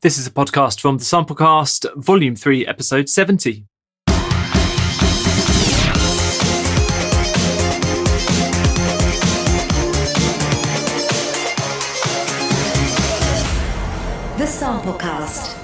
This is a podcast from the Samplecast, Volume 3, Episode 70. The Samplecast.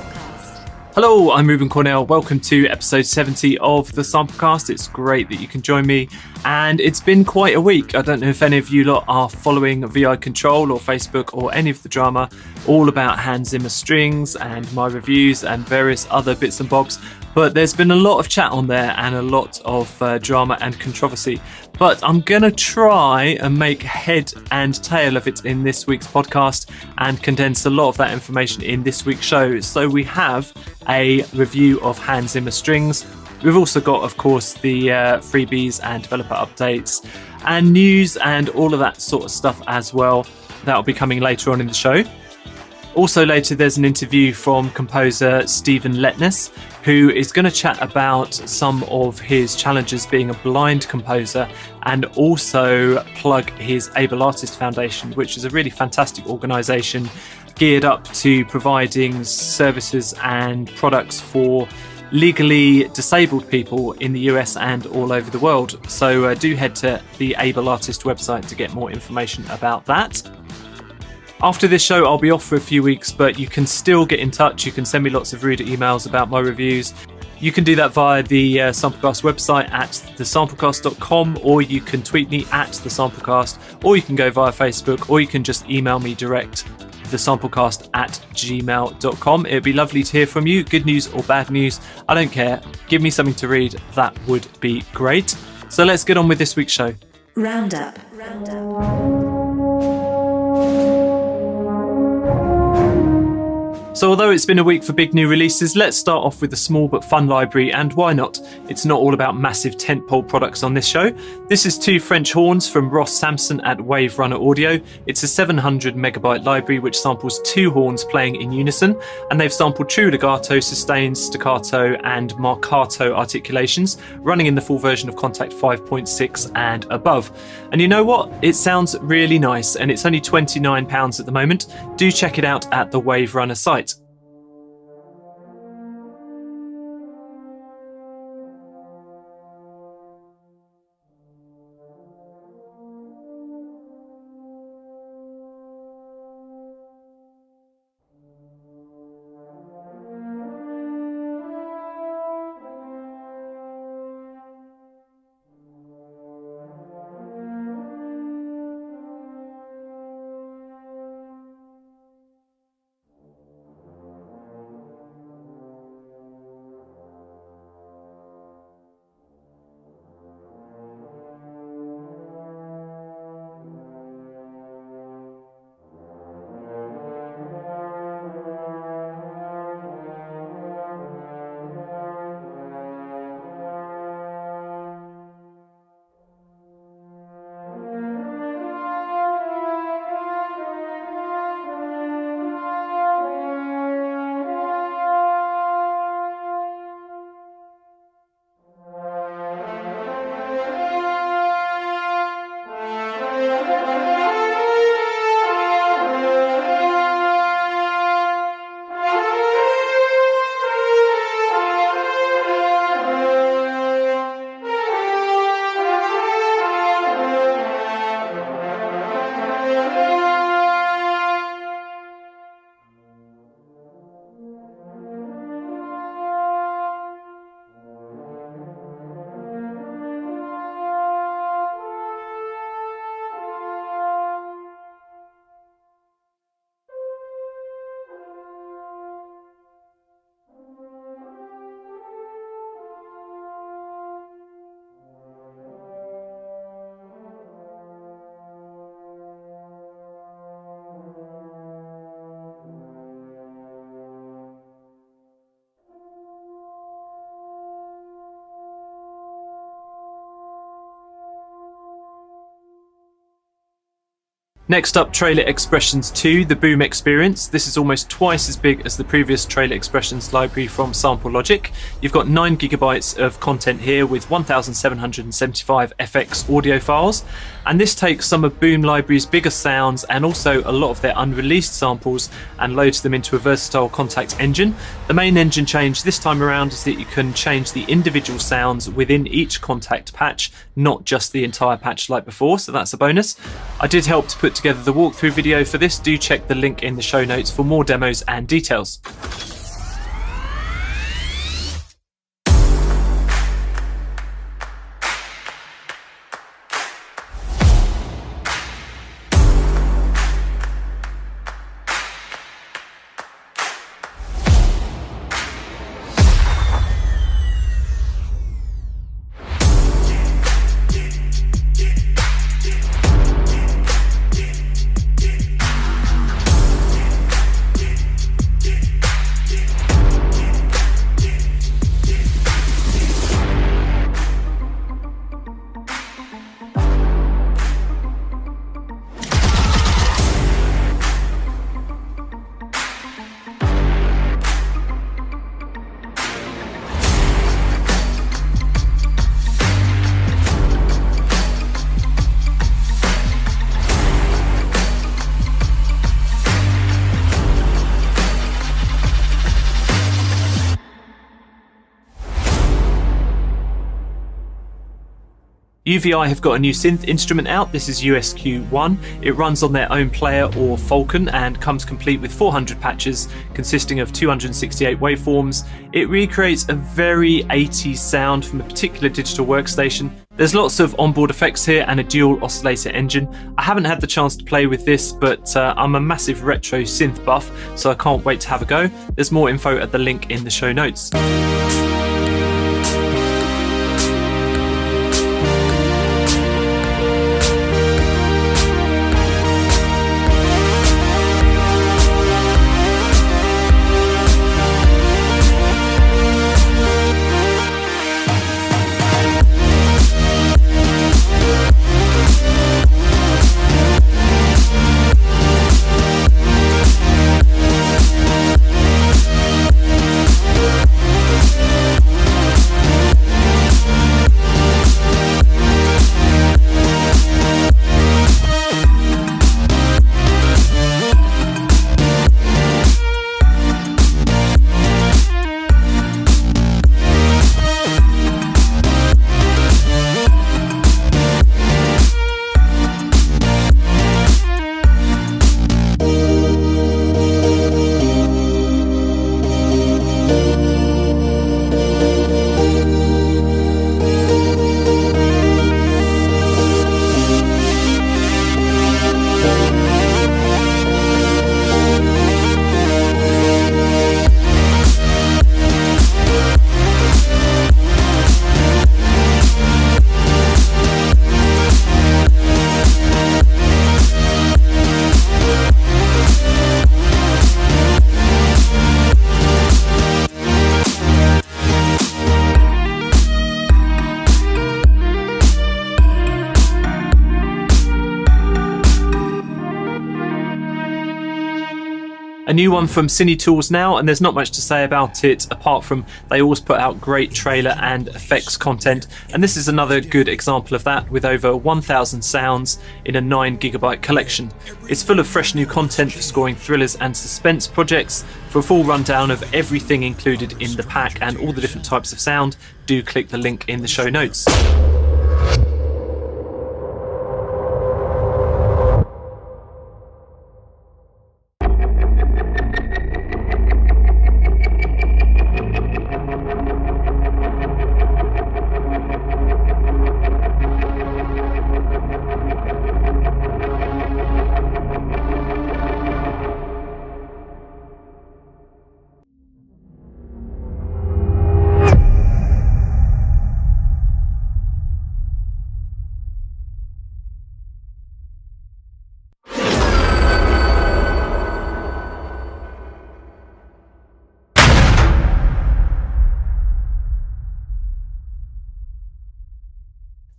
Hello, I'm Ruben Cornell. Welcome to episode 70 of the Samplecast. It's great that you can join me, and it's been quite a week. I don't know if any of you lot are following VI Control or Facebook or any of the drama all about Hans Zimmer strings and my reviews and various other bits and bobs, but there's been a lot of chat on there and a lot of drama and controversy. But I'm going to try and make head and tail of it in this week's podcast and condense a lot of that information in this week's show. So we have a review of Hans Zimmer strings. We've also got, of course, the freebies and developer updates and news and all of that sort of stuff as well. That'll be coming later on in the show. Also later, there's an interview from composer Stephen Letnes, who is going to chat about some of his challenges being a blind composer and also plug his Able Artist Foundation, which is a really fantastic organisation geared up to providing services and products for legally disabled people in the US and all over the world. So do head to the Able Artist website to get more information about that. After this show, I'll be off for a few weeks, but you can still get in touch. You can send me lots of rude emails about my reviews. You can do that via the Samplecast website at thesamplecast.com, or you can tweet me at thesamplecast, or you can go via Facebook, or you can just email me direct, thesamplecast@gmail.com. It'd be lovely to hear from you. Good news or bad news, I don't care. Give me something to read. That would be great. So let's get on with this week's show. Roundup. So although it's been a week for big new releases, let's start off with a small but fun library, and why not? It's not all about massive tentpole products on this show. This is two French horns from Ross Sampson at Waverunner Audio. It's a 700 megabyte library which samples two horns playing in unison, and they've sampled true legato, sustains, staccato and marcato articulations, running in the full version of Contact 5.6 and above. And you know what? It sounds really nice, and it's only £29 at the moment. Do check it out at the Waverunner site. Next up, Trailer Xpressions 2, the Boom Experience. This is almost twice as big as the previous Trailer Xpressions library from Sample Logic. You've got 9 gigabytes of content here with 1,775 FX audio files. And this takes some of Boom Library's biggest sounds and also a lot of their unreleased samples and loads them into a versatile Kontakt engine. The main engine change this time around is that you can change the individual sounds within each Kontakt patch, not just the entire patch like before, so that's a bonus. I did help to put together the walkthrough video for this. Do check the link in the show notes for more demos and details. UVI have got a new synth instrument out. This is USQ1. It runs on their own player or Falcon and comes complete with 400 patches consisting of 268 waveforms. It recreates a very 80s sound from a particular digital workstation. There's lots of onboard effects here and a dual oscillator engine. I haven't had the chance to play with this, but I'm a massive retro synth buff, so I can't wait to have a go. There's more info at the link in the show notes. A new one from Cinetools now, and there's not much to say about it apart from they always put out great trailer and effects content, and this is another good example of that with over 1,000 sounds in a 9 gigabyte collection. It's full of fresh new content for scoring thrillers and suspense projects. For a full rundown of everything included in the pack and all the different types of sound, do click the link in the show notes.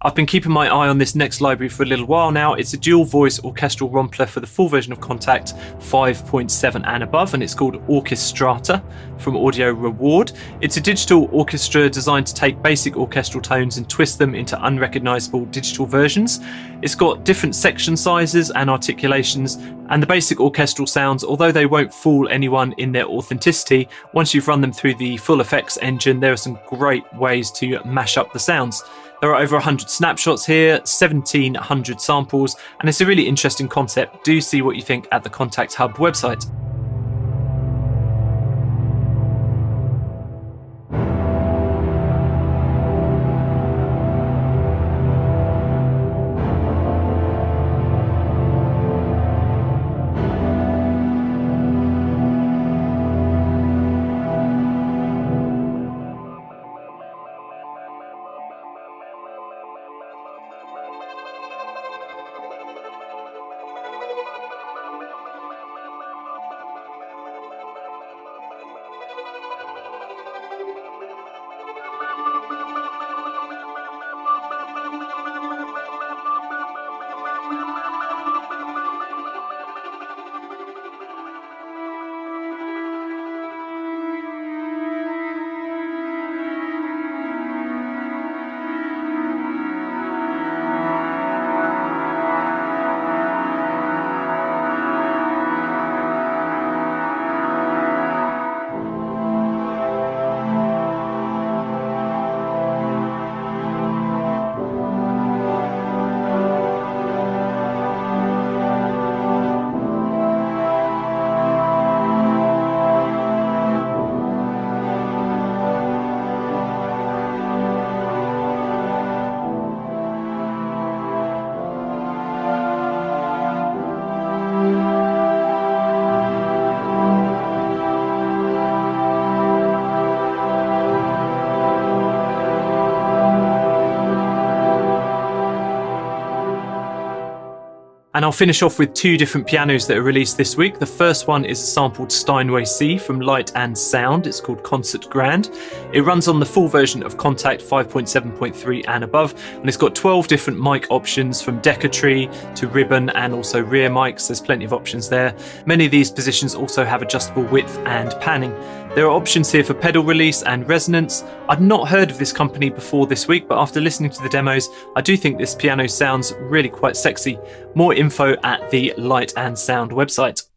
I've been keeping my eye on this next library for a little while now. It's a dual voice orchestral rompler for the full version of Kontakt 5.7 and above, and it's called Orchestrata from Audio Reward. It's a digital orchestra designed to take basic orchestral tones and twist them into unrecognisable digital versions. It's got different section sizes and articulations, and the basic orchestral sounds, although they won't fool anyone in their authenticity, once you've run them through the full effects engine, there are some great ways to mash up the sounds. There are over 100 snapshots here, 1,700 samples, and it's a really interesting concept. Do see what you think at the Kontakt Hub website. And I'll finish off with two different pianos that are released this week. The first one is a sampled Steinway C from Light and Sound. It's called Concert Grand. It runs on the full version of Kontakt 5.7.3 and above, and it's got 12 different mic options from Decatree to ribbon and also rear mics. There's plenty of options there. Many of these positions also have adjustable width and panning. There are options here for pedal release and resonance. I'd not heard of this company before this week, but after listening to the demos, I do think this piano sounds really quite sexy. More info at the Light and Sound website.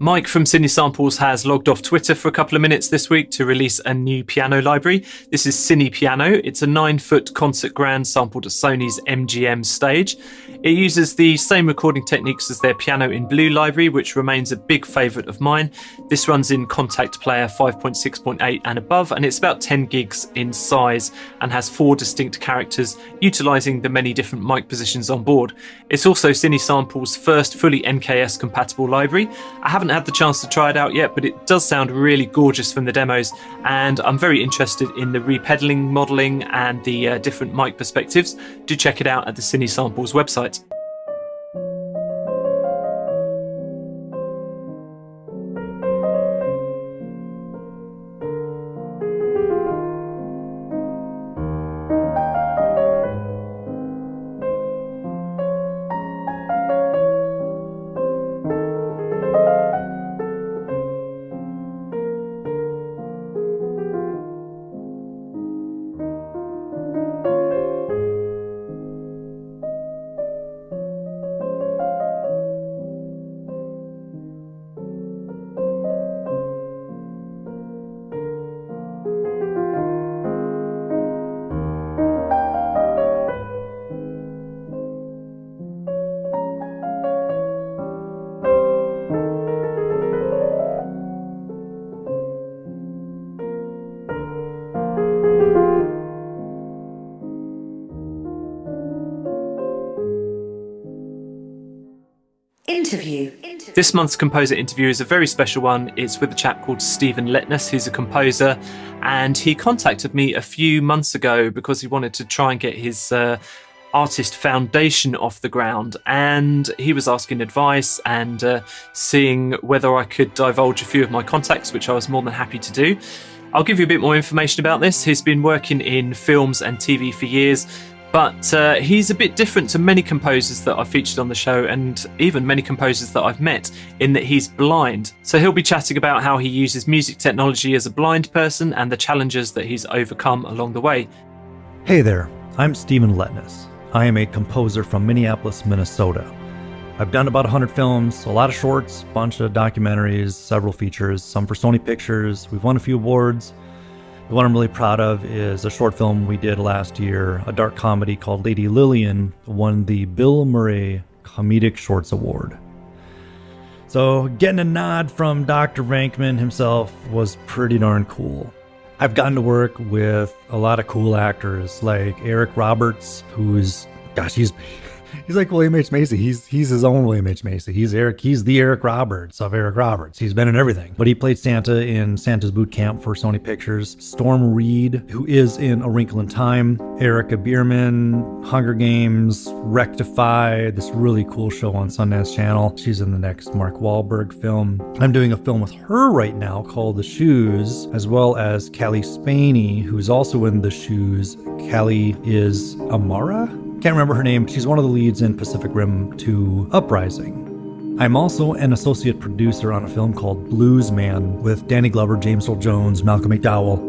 Mike from Cinesamples has logged off Twitter for a couple of minutes this week to release a new piano library. This is Cinepiano. It's a 9-foot concert grand sampled at Sony's MGM stage. It uses the same recording techniques as their Piano in Blue library, which remains a big favourite of mine. This runs in Contact Player 5.6.8 and above, and it's about 10 gigs in size and has 4 distinct characters, utilising the many different mic positions on board. It's also Cinesamples' first fully NKS compatible library. I haven't had the chance to try it out yet, but it does sound really gorgeous from the demos, and I'm very interested in the repedaling modelling and the different mic perspectives. Do check it out at the Cinesamples website. Interview. This month's composer interview is a very special one. It's with a chap called Stephen Letnes, who's a composer, and he contacted me a few months ago because he wanted to try and get his artist foundation off the ground, and he was asking advice and seeing whether I could divulge a few of my contacts, which I was more than happy to do. I'll give you a bit more information about this. He's been working in films and TV for years, but he's a bit different to many composers that I've featured on the show, and even many composers that I've met, in that he's blind. So he'll be chatting about how he uses music technology as a blind person and the challenges that he's overcome along the way. Hey there, I'm Stephen Letnes. I am a composer from Minneapolis, Minnesota. I've done about 100 films, a lot of shorts, a bunch of documentaries, several features, some for Sony Pictures. We've won a few awards. The one I'm really proud of is a short film we did last year, a dark comedy called Lady Lillian, won the Bill Murray Comedic Shorts Award. So getting a nod from Dr. Venkman himself was pretty darn cool. I've gotten to work with a lot of cool actors like Eric Roberts, who's, he's like William H. Macy. He's his own William H. Macy. He's the Eric Roberts of Eric Roberts. He's been in everything. But he played Santa in Santa's Boot Camp for Sony Pictures. Storm Reed, who is in A Wrinkle in Time. Erica Bierman, Hunger Games, Rectify, this really cool show on Sundance Channel. She's in the next Mark Wahlberg film. I'm doing a film with her right now called The Shoes, as well as Callie Spaney, who's also in The Shoes. Callie is Amara? Can't remember her name. She's one of the leads in Pacific Rim 2 Uprising. I'm also an associate producer on a film called Blues Man with Danny Glover, James Earl Jones, Malcolm McDowell.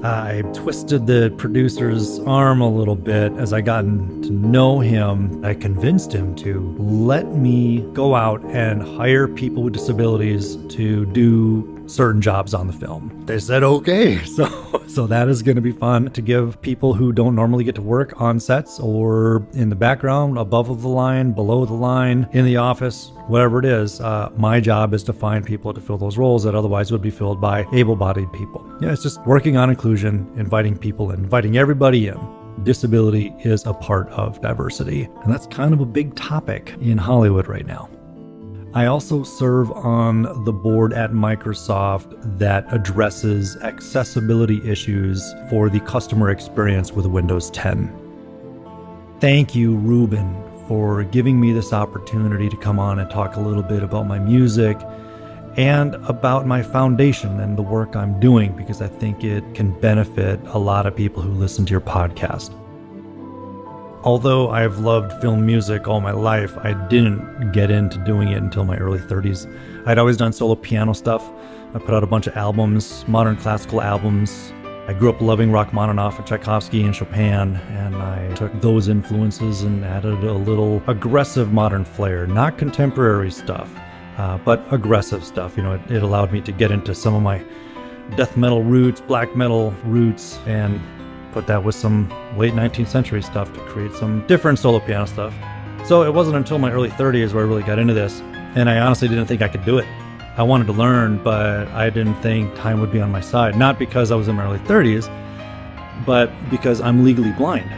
I twisted the producer's arm a little bit as I gotten to know him. I convinced him to let me go out and hire people with disabilities to do certain jobs on the film. They said okay, so that is going to be fun to give people who don't normally get to work on sets or in the background, above the line, below the line, in the office, whatever it is. My job is to find people to fill those roles that otherwise would be filled by able-bodied people. Yeah, it's just working on inclusion, inviting people, inviting everybody in. Disability is a part of diversity, and that's kind of a big topic in Hollywood right now. I also serve on the board at Microsoft that addresses accessibility issues for the customer experience with Windows 10. Thank you, Ruben, for giving me this opportunity to come on and talk a little bit about my music and about my foundation and the work I'm doing, because I think it can benefit a lot of people who listen to your podcast. Although I've loved film music all my life, I didn't get into doing it until my early 30s. I'd always done solo piano stuff. I put out a bunch of albums, modern classical albums. I grew up loving Rachmaninoff and Tchaikovsky and Chopin, and I took those influences and added a little aggressive modern flair, not contemporary stuff, but aggressive stuff. It allowed me to get into some of my death metal roots, black metal roots, and put that with some late 19th century stuff to create some different solo piano stuff. So it wasn't until my early 30s where I really got into this, and I honestly didn't think I could do it. I wanted to learn, but I didn't think time would be on my side. Not because I was in my early 30s, but because I'm legally blind.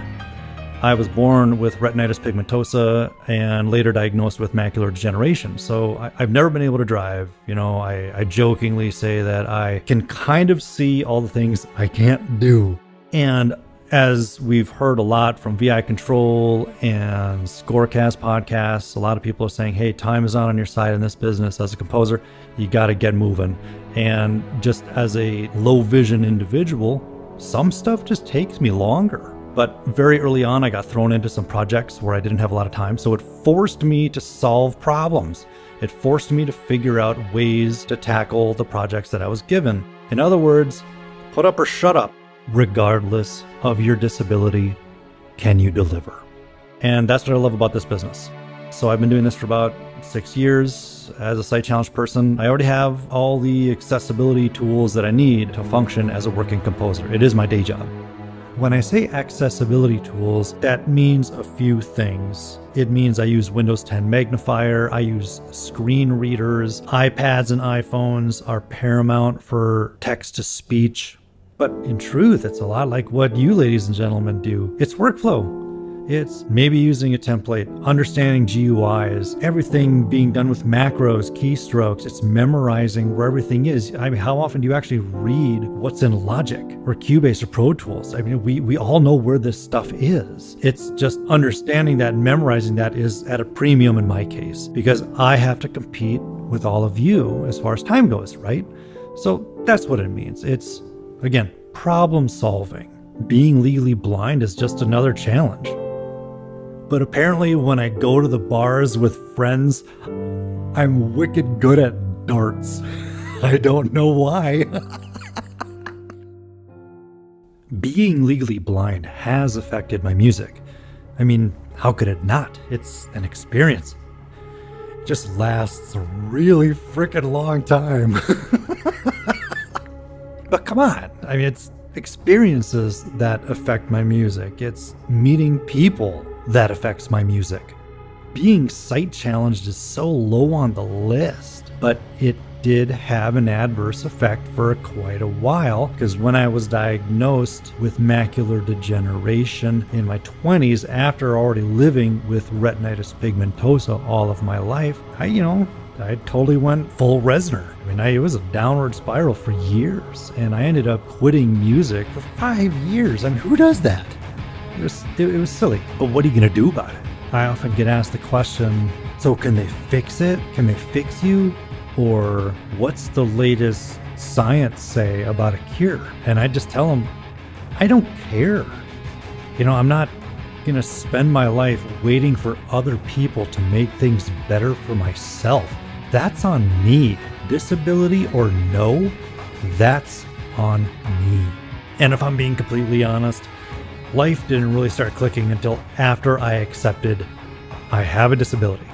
I was born with retinitis pigmentosa and later diagnosed with macular degeneration. So I've never been able to drive. I jokingly say that I can kind of see all the things I can't do. And as we've heard a lot from VI Control and Scorecast podcasts, a lot of people are saying, hey, time is not on your side in this business. As a composer, you got to get moving. And just as a low vision individual, some stuff just takes me longer. But very early on, I got thrown into some projects where I didn't have a lot of time. So it forced me to solve problems. It forced me to figure out ways to tackle the projects that I was given. In other words, put up or shut up. Regardless of your disability, can you deliver? And that's what I love about this business. So I've been doing this for about 6 years as a sight challenged person. I already have all the accessibility tools that I need to function as a working composer. It is my day job. When I say accessibility tools, that means a few things. It means I use Windows 10 magnifier, I use screen readers, iPads and iPhones are paramount for text-to-speech. But in truth, it's a lot like what you ladies and gentlemen do. It's workflow. It's maybe using a template, understanding GUIs, everything being done with macros, keystrokes. It's memorizing where everything is. I mean, how often do you actually read what's in Logic or Cubase or Pro Tools? I mean, we all know where this stuff is. It's just understanding that and memorizing that is at a premium in my case, because I have to compete with all of you as far as time goes, right? So that's what it means. It's, again, problem solving. Being legally blind is just another challenge. But apparently when I go to the bars with friends, I'm wicked good at darts. I don't know why. Being legally blind has affected my music. I mean, how could it not? It's an experience. It just lasts a really freaking long time. But come on, I mean, it's experiences that affect my music. It's meeting people that affects my music. Being sight challenged is so low on the list, but it did have an adverse effect for quite a while, because when I was diagnosed with macular degeneration in my 20s, after already living with retinitis pigmentosa all of my life, I totally went full Reznor. I mean, it was a downward spiral for years, and I ended up quitting music for 5 years. I mean, who does that? It was silly. But what are you going to do about it? I often get asked the question, so can they fix it? Can they fix you? Or what's the latest science say about a cure? And I just tell them, I don't care. I'm not going to spend my life waiting for other people to make things better for myself. That's on me. Disability or no, that's on me. And if I'm being completely honest, life didn't really start clicking until after I accepted I have a disability.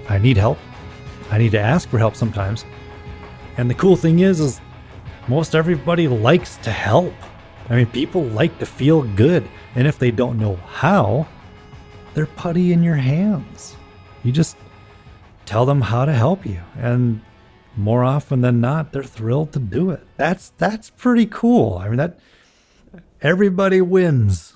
I need help. I need to ask for help sometimes. And the cool thing is most everybody likes to help. I mean, people like to feel good. And if they don't know how, they're putty in your hands. You just tell them how to help you. And more often than not, they're thrilled to do it. That's pretty cool. I mean, everybody wins.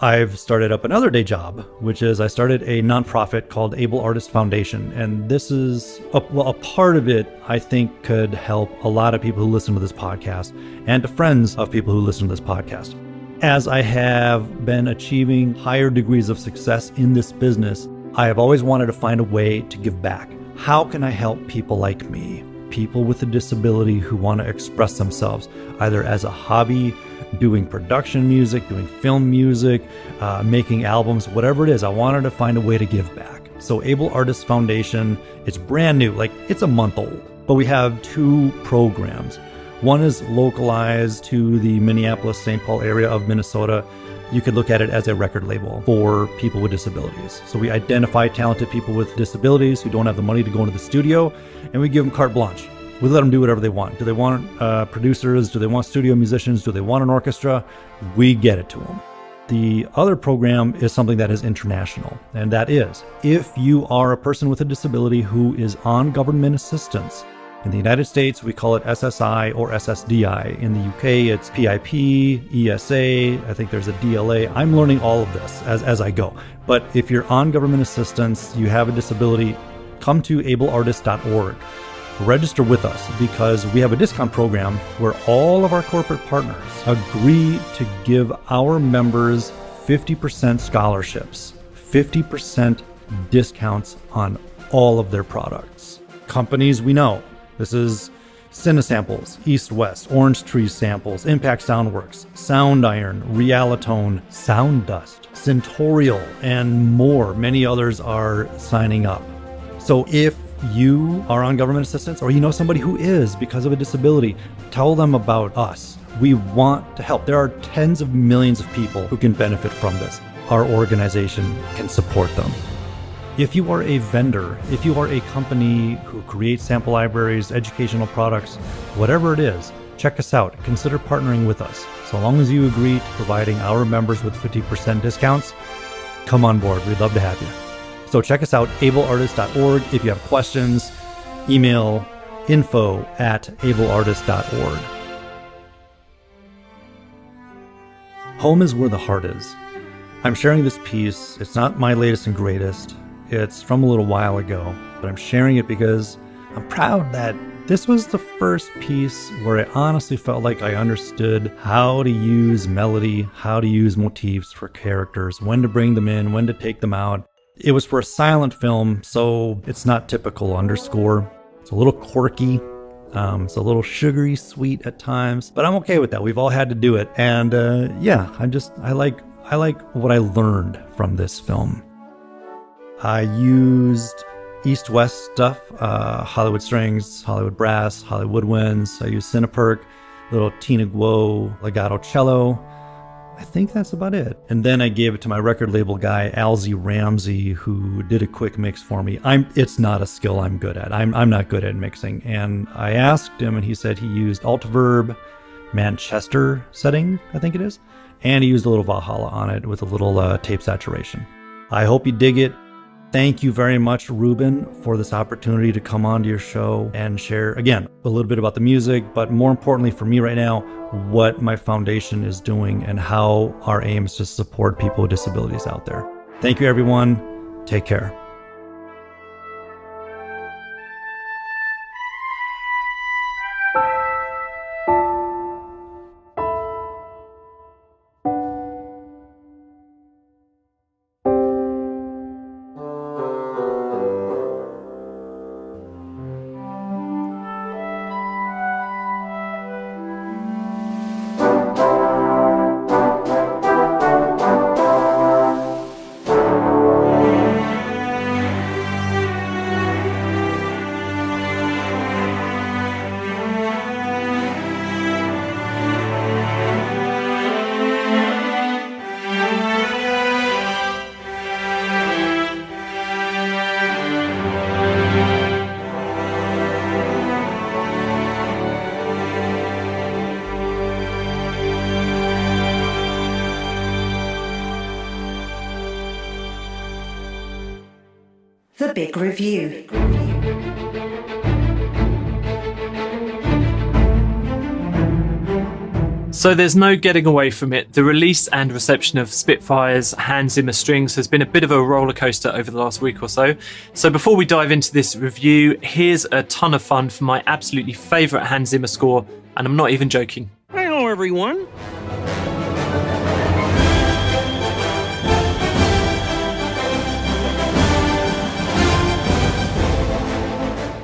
I've started up another day job, which is I started a nonprofit called Able Artist Foundation. And this is, a part of it, I think, could help a lot of people who listen to this podcast and to friends of people who listen to this podcast. As I have been achieving higher degrees of success in this business, I have always wanted to find a way to give back. How can I help people like me? People with a disability who want to express themselves, either as a hobby, doing production music, doing film music, making albums, whatever it is. I wanted to find a way to give back. So Able Artist Foundation, it's brand new, it's a month old, but we have 2 programs. One is localized to the Minneapolis, St. Paul area of Minnesota. you could look at it as a record label for people with disabilities. So we identify talented people with disabilities who don't have the money to go into the studio, and we give them carte blanche. We let them do whatever they want. Do they want producers? Do they want studio musicians? Do they want an orchestra? We get it to them. The other program is something that is international, and that is if you are a person with a disability who is on government assistance. In the United States, we call it SSI or SSDI. In the UK, it's PIP, ESA. I think there's a DLA. I'm learning all of this as I go. But if you're on government assistance, you have a disability, come to ableartist.org. Register with us because we have a discount program where all of our corporate partners agree to give our members 50% scholarships, 50% discounts on all of their products. Companies we know. This is Cinesamples, East West, Orange Tree Samples, Impact Soundworks, Sound Iron, Realitone, Sound Dust, Centorial, and more. Many others are signing up. So if you are on government assistance or you know somebody who is because of a disability, tell them about us. We want to help. There are tens of millions of people who can benefit from this. Our organization can support them. If you are a vendor, if you are a company who creates sample libraries, educational products, whatever it is, check us out. Consider partnering with us. So long as you agree to providing our members with 50% discounts, come on board. We'd love to have you. So check us out, ableartist.org. If you have questions, email info@ableartist.org. Home is where the heart is. I'm sharing this piece. It's not my latest and greatest. It's from a little while ago, but I'm sharing it because I'm proud that this was the first piece where I honestly felt like I understood how to use melody, how to use motifs for characters, when to bring them in, when to take them out. It was for a silent film, so it's not typical underscore. It's a little quirky. It's a little sugary sweet at times, but I'm okay with that. We've all had to do it. And I like what I learned from this film. I used East-West stuff, Hollywood strings, Hollywood brass, Hollywood woodwinds. I used Cineperk, little Tina Guo legato cello. I think that's about it. And then I gave it to my record label guy, Alzy Ramsey, who did a quick mix for me. It's not a skill I'm good at. I'm not good at mixing. And I asked him, and he said he used Altiverb Manchester setting, I think it is. And he used a little Valhalla on it with a little tape saturation. I hope you dig it. Thank you very much, Ruben, for this opportunity to come onto your show and share, again, a little bit about the music, but more importantly for me right now, what my foundation is doing and how our aim is to support people with disabilities out there. Thank you, everyone. Take care. The Big Review. So there's no getting away from it. The release and reception of Spitfire's Hans Zimmer strings has been a bit of a roller coaster over the last week or so. So before we dive into this review, here's a ton of fun for my absolutely favourite Hans Zimmer score, and I'm not even joking. Hello, everyone.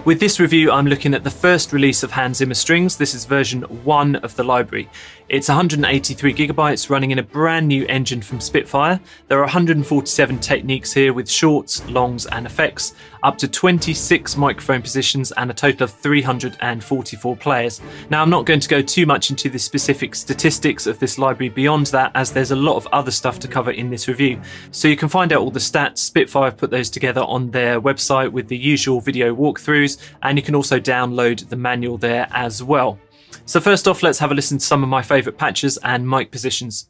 With this review, I'm looking at the first release of Hans Zimmer strings. This is version 1 of the library. It's 183 gigabytes running in a brand new engine from Spitfire. There are 147 techniques here with shorts, longs and effects, up to 26 microphone positions and a total of 344 players. Now, I'm not going to go too much into the specific statistics of this library beyond that, as there's a lot of other stuff to cover in this review. So you can find out all the stats. Spitfire have put those together on their website with the usual video walkthroughs, and you can also download the manual there as well. So first off, let's have a listen to some of my favourite patches and mic positions.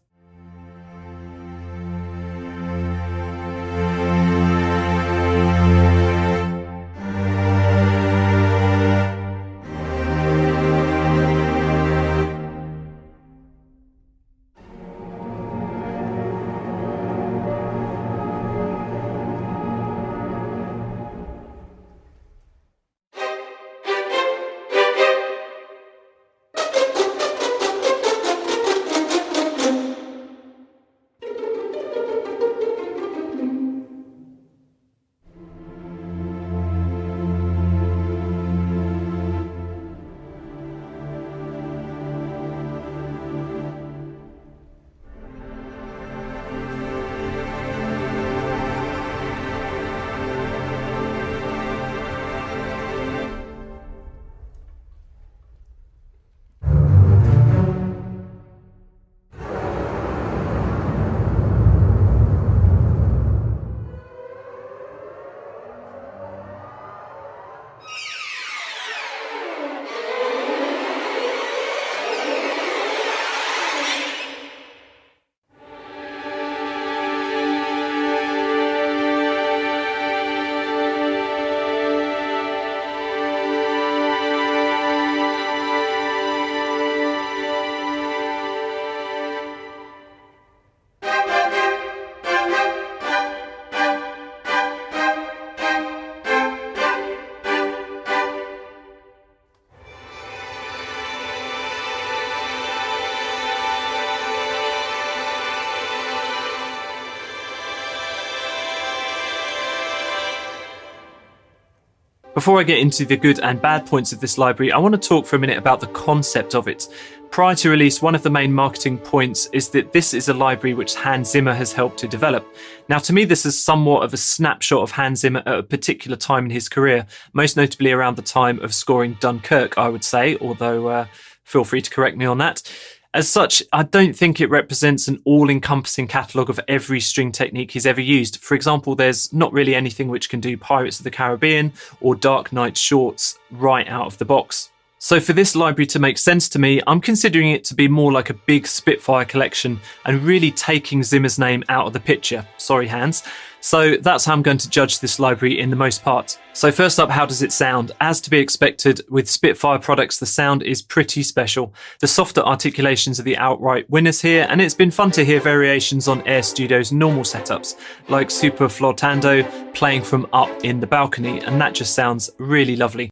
Before I get into the good and bad points of this library, I want to talk for a minute about the concept of it. Prior to release, one of the main marketing points is that this is a library which Hans Zimmer has helped to develop. Now, to me, this is somewhat of a snapshot of Hans Zimmer at a particular time in his career, most notably around the time of scoring Dunkirk, I would say, although feel free to correct me on that. As such, I don't think it represents an all-encompassing catalogue of every string technique he's ever used. For example, there's not really anything which can do Pirates of the Caribbean or Dark Knight shorts right out of the box. So for this library to make sense to me, I'm considering it to be more like a big Spitfire collection and really taking Zimmer's name out of the picture. Sorry, Hans. So that's how I'm going to judge this library in the most part. So first up, how does it sound? As to be expected, with Spitfire products, the sound is pretty special. The softer articulations are the outright winners here, and it's been fun to hear variations on Air Studio's normal setups, like Super Flortando playing from up in the balcony, and that just sounds really lovely.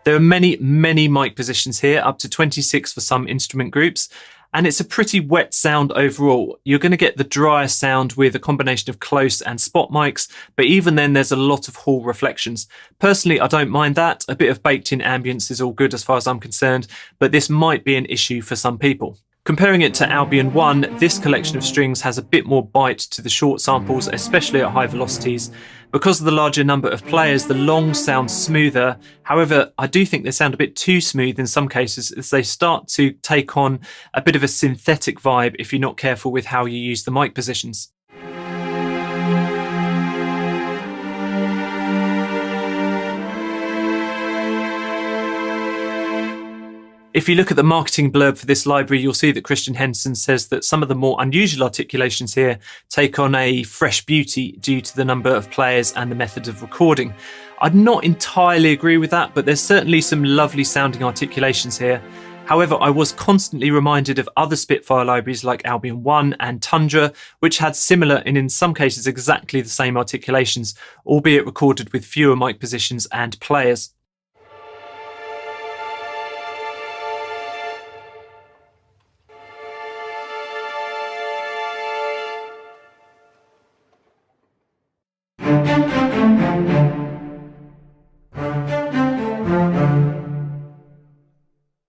There are many mic positions here, up to 26 for some instrument groups, and it's a pretty wet sound overall. You're going to get the drier sound with a combination of close and spot mics, but even then there's a lot of hall reflections. Personally, I don't mind that. A bit of baked-in ambience is all good as far as I'm concerned, but this might be an issue for some people. Comparing it to Albion 1, this collection of strings has a bit more bite to the short samples, especially at high velocities. Because of the larger number of players, the longs sound smoother. However, I do think they sound a bit too smooth in some cases, as they start to take on a bit of a synthetic vibe if you're not careful with how you use the mic positions. If you look at the marketing blurb for this library, you'll see that Christian Henson says that some of the more unusual articulations here take on a fresh beauty due to the number of players and the method of recording. I'd not entirely agree with that, but there's certainly some lovely sounding articulations here. However, I was constantly reminded of other Spitfire libraries like Albion 1 and Tundra, which had similar and in some cases exactly the same articulations, albeit recorded with fewer mic positions and players.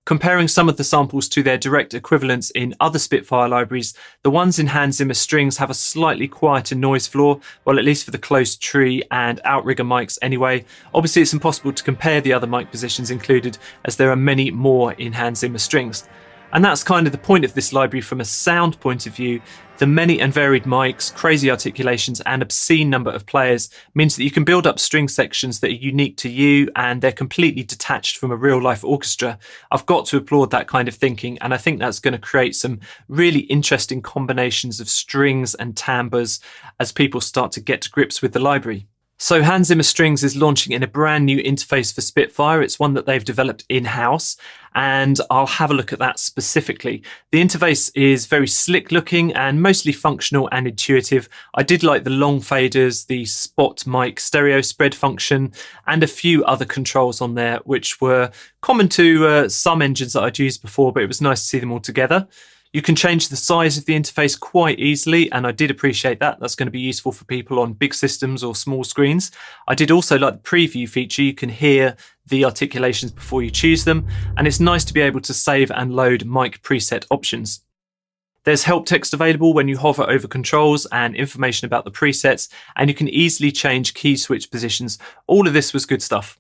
Comparing some of the samples to their direct equivalents in other Spitfire libraries, the ones in Hans Zimmer strings have a slightly quieter noise floor, well, at least for the closed tree and outrigger mics anyway. Obviously, it's impossible to compare the other mic positions included, as there are many more in Hans Zimmer strings. And that's kind of the point of this library from a sound point of view. The many and varied mics, crazy articulations, and obscene number of players means that you can build up string sections that are unique to you, and they're completely detached from a real-life orchestra. I've got to applaud that kind of thinking, and I think that's going to create some really interesting combinations of strings and timbres as people start to get to grips with the library. So Hans Zimmer Strings is launching in a brand new interface for Spitfire. It's one that they've developed in-house, and I'll have a look at that specifically. The interface is very slick looking and mostly functional and intuitive. I did like the long faders, the spot mic stereo spread function, and a few other controls on there, which were common to some engines that I'd used before, but it was nice to see them all together. You can change the size of the interface quite easily, and I did appreciate that. That's going to be useful for people on big systems or small screens. I did also like the preview feature. You can hear the articulations before you choose them, and it's nice to be able to save and load mic preset options. There's help text available when you hover over controls and information about the presets, and you can easily change key switch positions. All of this was good stuff.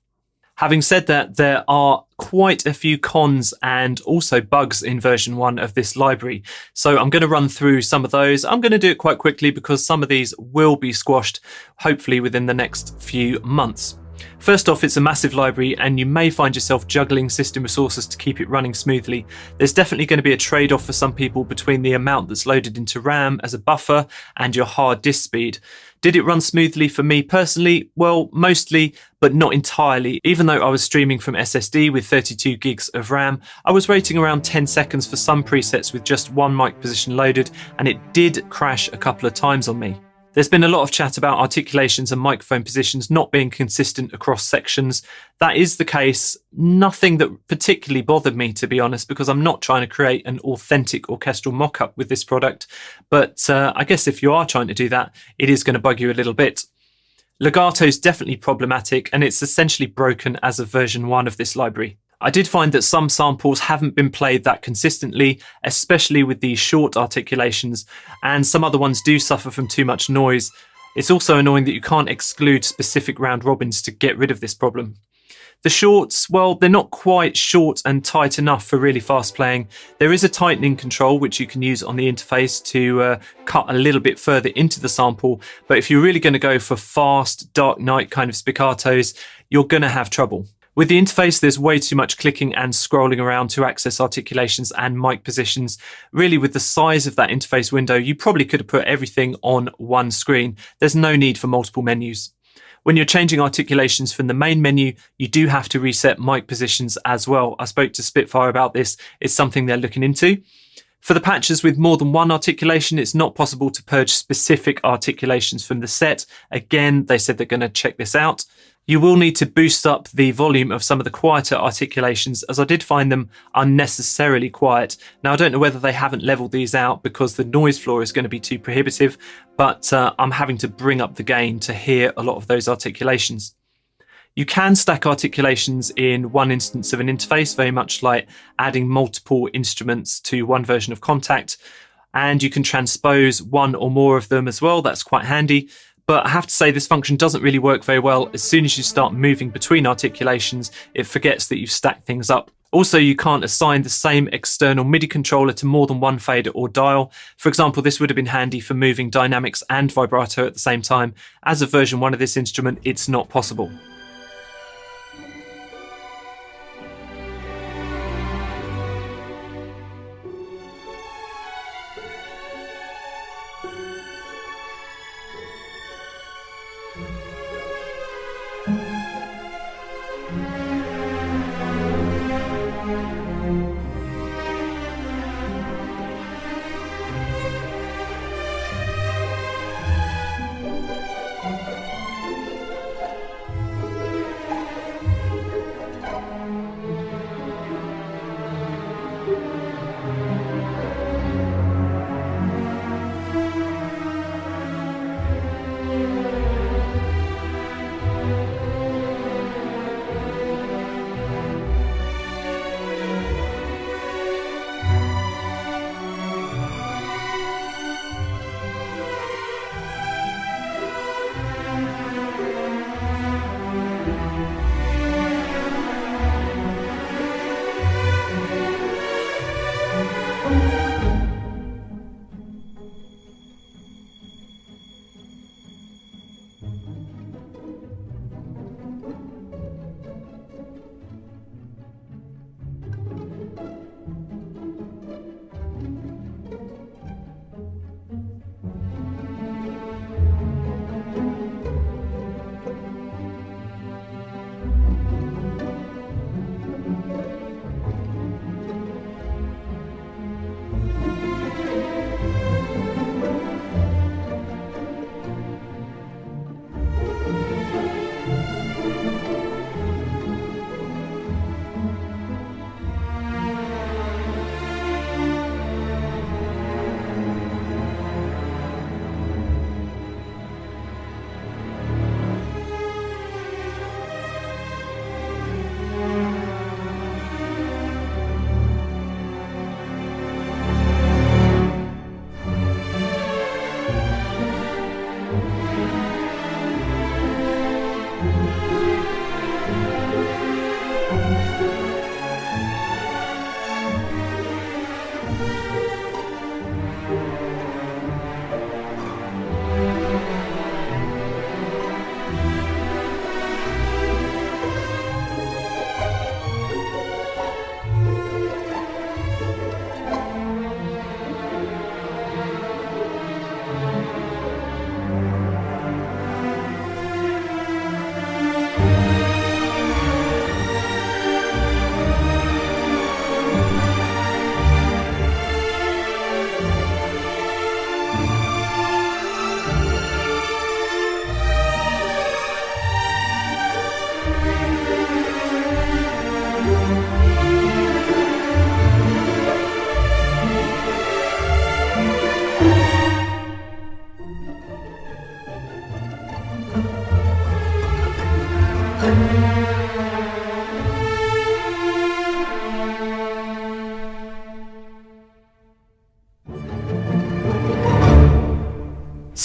Having said that, there are quite a few cons and also bugs in version 1 of this library. So I'm going to run through some of those. I'm going to do it quite quickly because some of these will be squashed, hopefully within the next few months. First off, it's a massive library and you may find yourself juggling system resources to keep it running smoothly. There's definitely going to be a trade-off for some people between the amount that's loaded into RAM as a buffer and your hard disk speed. Did it run smoothly for me personally? Well, mostly, but not entirely. Even though I was streaming from SSD with 32 gigs of RAM, I was waiting around 10 seconds for some presets with just one mic position loaded, and it did crash a couple of times on me. There's been a lot of chat about articulations and microphone positions not being consistent across sections. That is the case. Nothing that particularly bothered me, to be honest, because I'm not trying to create an authentic orchestral mock-up with this product. But I guess if you are trying to do that, it is going to bug you a little bit. Legato is definitely problematic, and it's essentially broken as of version 1 of this library. I did find that some samples haven't been played that consistently, especially with these short articulations, and some other ones do suffer from too much noise. It's also annoying that you can't exclude specific round robins to get rid of this problem. The shorts, well, they're not quite short and tight enough for really fast playing. There is a tightening control which you can use on the interface to cut a little bit further into the sample, but if you're really going to go for fast, Dark Knight kind of spiccatos, you're going to have trouble. With the interface, there's way too much clicking and scrolling around to access articulations and mic positions. Really, with the size of that interface window, you probably could have put everything on one screen. There's no need for multiple menus. When you're changing articulations from the main menu, you do have to reset mic positions as well. I spoke to Spitfire about this. It's something they're looking into. For the patches with more than one articulation, it's not possible to purge specific articulations from the set. Again, they said they're going to check this out. You will need to boost up the volume of some of the quieter articulations, as I did find them unnecessarily quiet. Now, I don't know whether they haven't leveled these out because the noise floor is going to be too prohibitive, but I'm having to bring up the gain to hear a lot of those articulations. You can stack articulations in one instance of an interface, very much like adding multiple instruments to one version of Contact, and you can transpose one or more of them as well. That's quite handy. But I have to say this function doesn't really work very well. As soon as you start moving between articulations, it forgets that you've stacked things up. Also, you can't assign the same external MIDI controller to more than one fader or dial. For example, this would have been handy for moving dynamics and vibrato at the same time. As of version 1 of this instrument, it's not possible.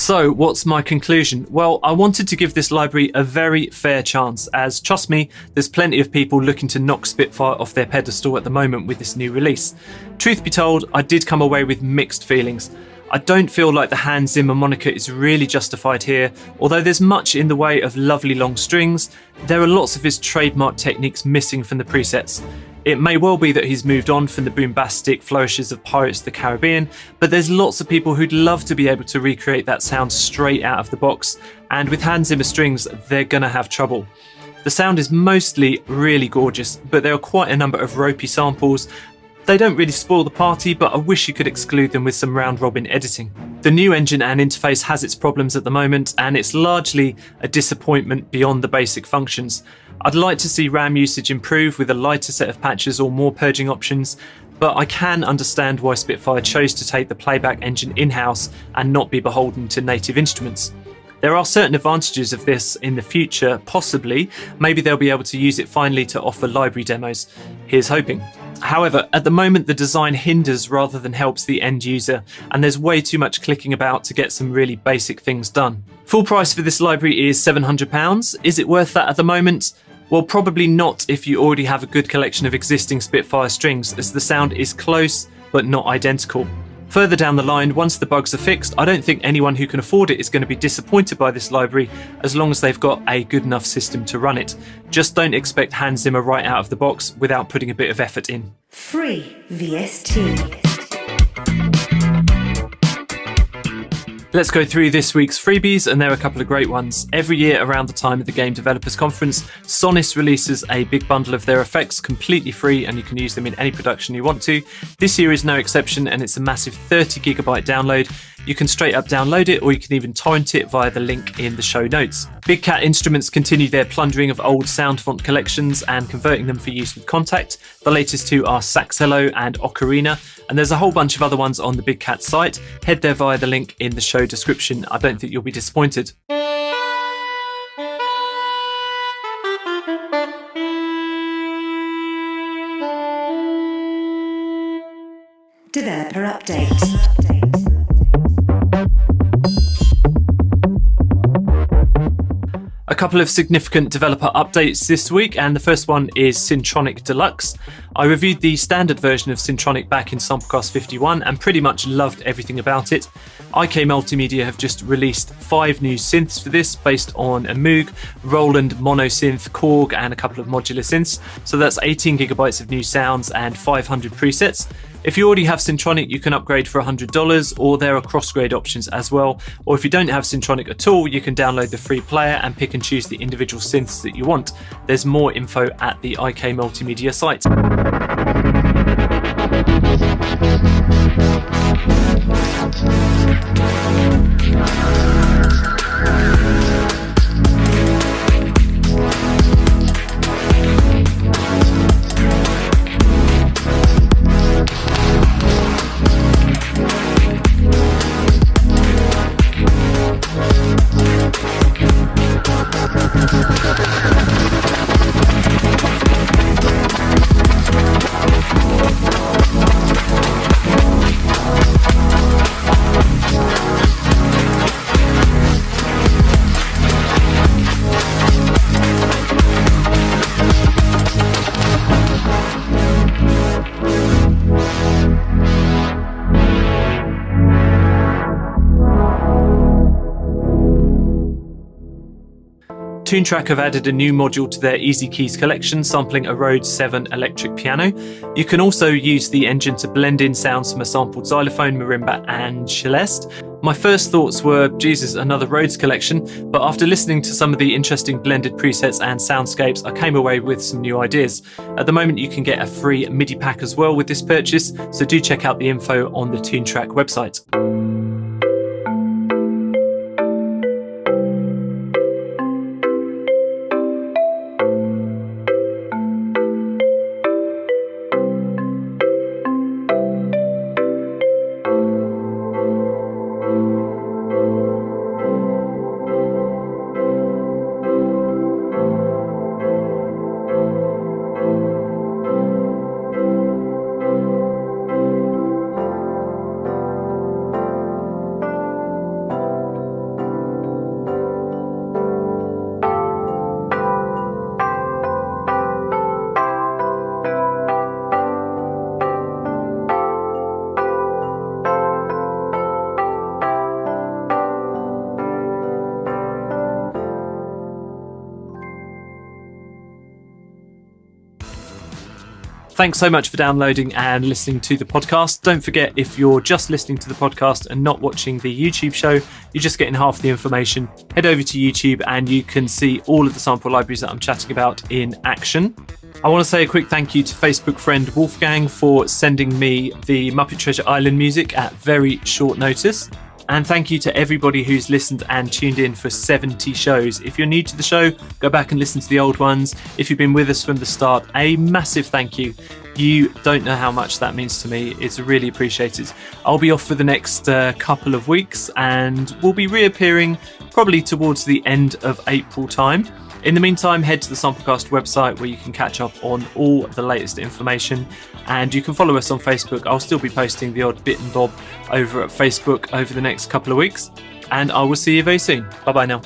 So, what's my conclusion? Well, I wanted to give this library a very fair chance, as, trust me, there's plenty of people looking to knock Spitfire off their pedestal at the moment with this new release. Truth be told, I did come away with mixed feelings. I don't feel like the Hans Zimmer moniker is really justified here. Although there's much in the way of lovely long strings, there are lots of his trademark techniques missing from the presets. It may well be that he's moved on from the bombastic flourishes of Pirates of the Caribbean, but there's lots of people who'd love to be able to recreate that sound straight out of the box, and with Hans Zimmer strings, they're gonna have trouble. The sound is mostly really gorgeous, but there are quite a number of ropey samples. They don't really spoil the party, but I wish you could exclude them with some round-robin editing. The new engine and interface has its problems at the moment, and it's largely a disappointment beyond the basic functions. I'd like to see RAM usage improve with a lighter set of patches or more purging options, but I can understand why Spitfire chose to take the playback engine in-house and not be beholden to native instruments. There are certain advantages of this in the future, possibly. Maybe they'll be able to use it finally to offer library demos. Here's hoping. However, at the moment the design hinders rather than helps the end user, and there's way too much clicking about to get some really basic things done. Full price for this library is £700. Is it worth that at the moment? Well, probably not if you already have a good collection of existing Spitfire strings, as the sound is close but not identical. Further down the line, once the bugs are fixed, I don't think anyone who can afford it is going to be disappointed by this library as long as they've got a good enough system to run it. Just don't expect Hans Zimmer right out of the box without putting a bit of effort in. Free VST. Let's go through this week's freebies, and there are a couple of great ones. Every year around the time of the Game Developers Conference, Sonniss releases a big bundle of their effects completely free, and you can use them in any production you want to. This year is no exception, and it's a massive 30GB download. You can straight up download it, or you can even torrent it via the link in the show notes. Big Cat Instruments continue their plundering of old sound font collections and converting them for use with Contact. The latest two are Saxello and Ocarina, and there's a whole bunch of other ones on the Big Cat site. Head there via the link in the show description. I don't think you'll be disappointed. Developer update. A couple of significant developer updates this week, and the first one is Syntronik Deluxe. I reviewed the standard version of Syntronik back in Samplecast 51 and pretty much loved everything about it. IK Multimedia have just released 5 new synths for this based on a Moog, Roland monosynth, Korg and a couple of modular synths, so that's 18GB of new sounds and 500 presets. If you already have Syntronik, you can upgrade for $100, or there are cross-grade options as well. Or if you don't have Syntronik at all, you can download the free player and pick and choose the individual synths that you want. There's more info at the IK Multimedia site. Toontrack have added a new module to their EZkeys collection, sampling a Rhodes 7 electric piano. You can also use the engine to blend in sounds from a sampled xylophone, marimba and celeste. My first thoughts were, Jesus, another Rhodes collection, but after listening to some of the interesting blended presets and soundscapes, I came away with some new ideas. At the moment you can get a free MIDI pack as well with this purchase, so do check out the info on the Toontrack website. Thanks so much for downloading and listening to the podcast. Don't forget, if you're just listening to the podcast and not watching the YouTube show, you're just getting half the information. Head over to YouTube and you can see all of the sample libraries that I'm chatting about in action. I want to say a quick thank you to Facebook friend Wolfgang for sending me the Muppet Treasure Island music at very short notice. And thank you to everybody who's listened and tuned in for 70 shows. If you're new to the show, go back and listen to the old ones. If you've been with us from the start, a massive thank you. You don't know how much that means to me. It's really appreciated. I'll be off for the next couple of weeks and we'll be reappearing probably towards the end of April time. In the meantime, head to the Samplecast website where you can catch up on all the latest information, and you can follow us on Facebook. I'll still be posting the odd bit and bob over at Facebook over the next couple of weeks, and I will see you very soon. Bye bye now.